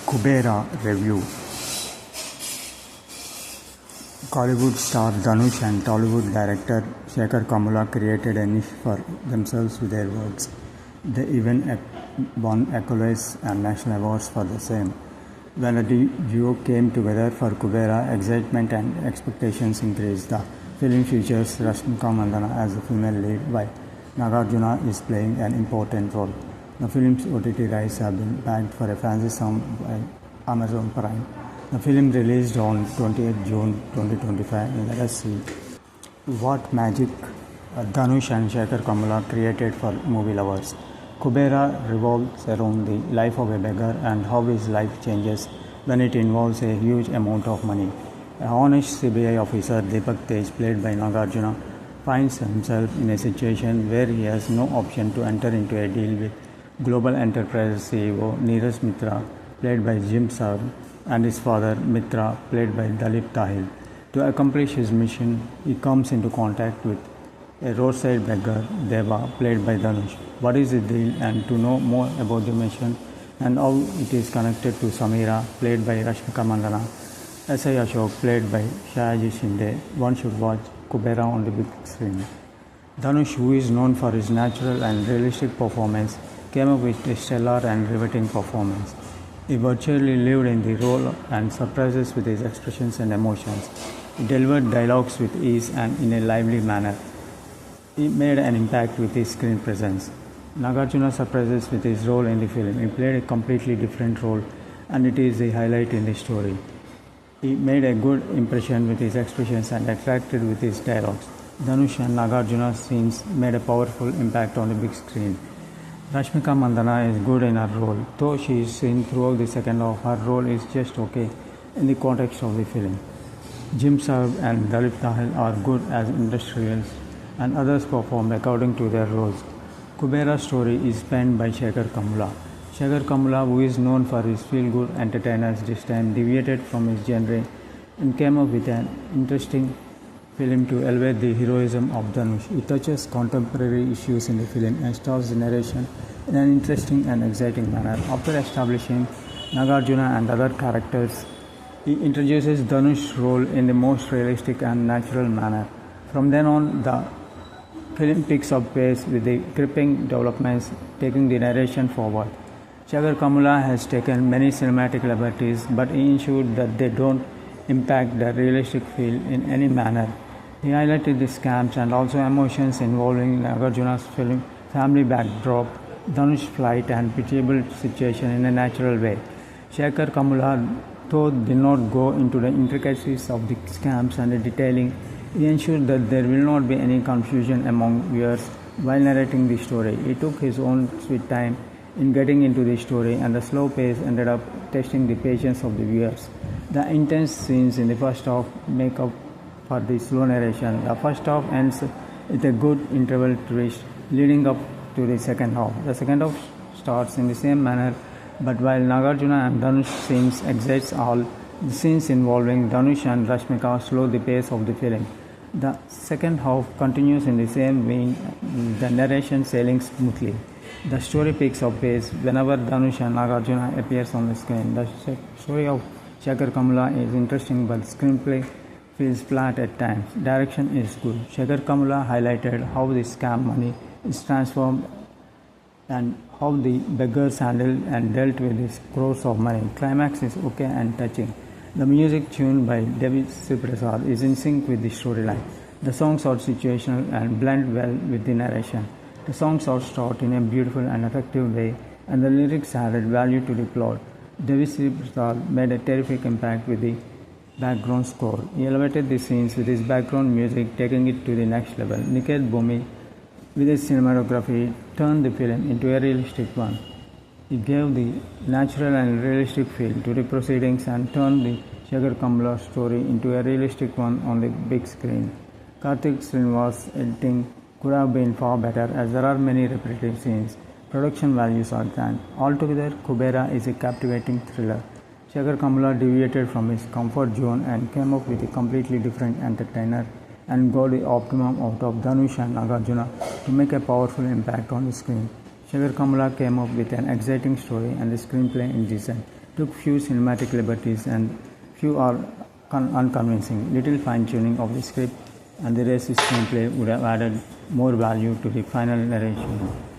Kuberaa review. Kollywood star Dhanush and Tollywood director Shekhar Kamula created a niche for themselves with their works. They even won accolades and national awards for the same. When the duo came together for Kuberaa, excitement and expectations increased. The film features Rashmika Mandanna as the female lead, while Nagarjuna is playing an important role. The film's OTT rights have been bagged for a fancy sum by Amazon Prime. The film released on 28 June 2025. Let us see what magic Dhanush and Shekhar Kamula created for movie lovers. Kuberaa revolves around the life of a beggar and how his life changes when it involves a huge amount of money. A honest CBI officer, Deepak Tej, played by Nagarjuna, finds himself in a situation where he has no option to enter into a deal with Global Enterprise CEO Neeraj Mitra, played by Jim Saab, and his father Mitra, played by Dalip Tahil. To accomplish his mission, he comes into contact with a roadside beggar, Deva, played by Dhanush. What is the deal? And to know more about the mission and how it is connected to Samira, played by Rashmika Mandanna, S.I. Ashok, played by Shayaji Shinde, one should watch Kuberaa on the big screen. Dhanush, who is known for his natural and realistic performance, came up with a stellar and riveting performance. He virtually lived in the role and surprises with his expressions and emotions. He delivered dialogues with ease and in a lively manner. He made an impact with his screen presence. Nagarjuna surprises with his role in the film. He played a completely different role, and it is the highlight in the story. He made a good impression with his expressions and attracted with his dialogues. Dhanush and Nagarjuna's scenes made a powerful impact on the big screen. Rashmika Mandanna is good in her role. Though she is seen throughout the second half, her role is just okay in the context of the film. Jim Saab and Dalip Tahil are good as industrials, and others performed according to their roles. Kuberaa's story is penned by Shekhar Kamula. Shekhar Kamula, who is known for his feel-good entertainers, this time deviated from his genre and came up with an interesting film to elevate the heroism of Dhanush. It touches contemporary issues in the film and stars the narration in an interesting and exciting manner. After establishing Nagarjuna and other characters, he introduces Dhanush's role in the most realistic and natural manner. From then on, the film picks up pace with the gripping developments, taking the narration forward. Shekhar Kamula has taken many cinematic liberties, but he ensured that they don't impact the realistic feel in any manner. He highlighted the scams and also emotions involving Nagarjuna's film family backdrop, Dhanush's flight and pitiable situation in a natural way. Shekhar Kamula, though did not go into the intricacies of the scams and the detailing, he ensured that there will not be any confusion among viewers while narrating the story. He took his own sweet time in getting into the story, and the slow pace ended up testing the patience of the viewers. The intense scenes in the first half make up for the slow narration. The first half ends with a good interval twist leading up to the second half. The second half starts in the same manner, but while Nagarjuna and Dhanush scenes excites all, the scenes involving Dhanush and Rashmika slow the pace of the film. The second half continues in the same vein, the narration sailing smoothly. The story picks up pace whenever Dhanush and Nagarjuna appears on the screen. The story of Shekhar Kamula is interesting, but screenplay feels flat at times. Direction is good. Shekhar Kamula highlighted how the scam money is transformed and how the beggars handled and dealt with these crores of money. Climax is okay and touching. The music, tuned by Devi Prasad, is in sync with the storyline. The songs are situational and blend well with the narration. The songs are taught in a beautiful and effective way, and the lyrics added value to the plot. Devi Prasad made a terrific impact with the background score. He elevated the scenes with his background music, taking it to the next level. Niket Bhumi, with his cinematography, turned the film into a realistic one. He gave the natural and realistic feel to the proceedings and turned the Shekhar Kamula story into a realistic one on the big screen. Karthik Srinivas' editing could have been far better, as there are many repetitive scenes. Production values are grand. Altogether, Kuberaa is a captivating thriller. Shekhar Kamula deviated from his comfort zone and came up with a completely different entertainer and got the optimum out of Dhanush and Nagarjuna to make a powerful impact on the screen. Shekhar Kamula came up with an exciting story and the screenplay is decent. took few cinematic liberties and few are unconvincing. Little fine-tuning of the script and the racist screenplay would have added more value to the final narration.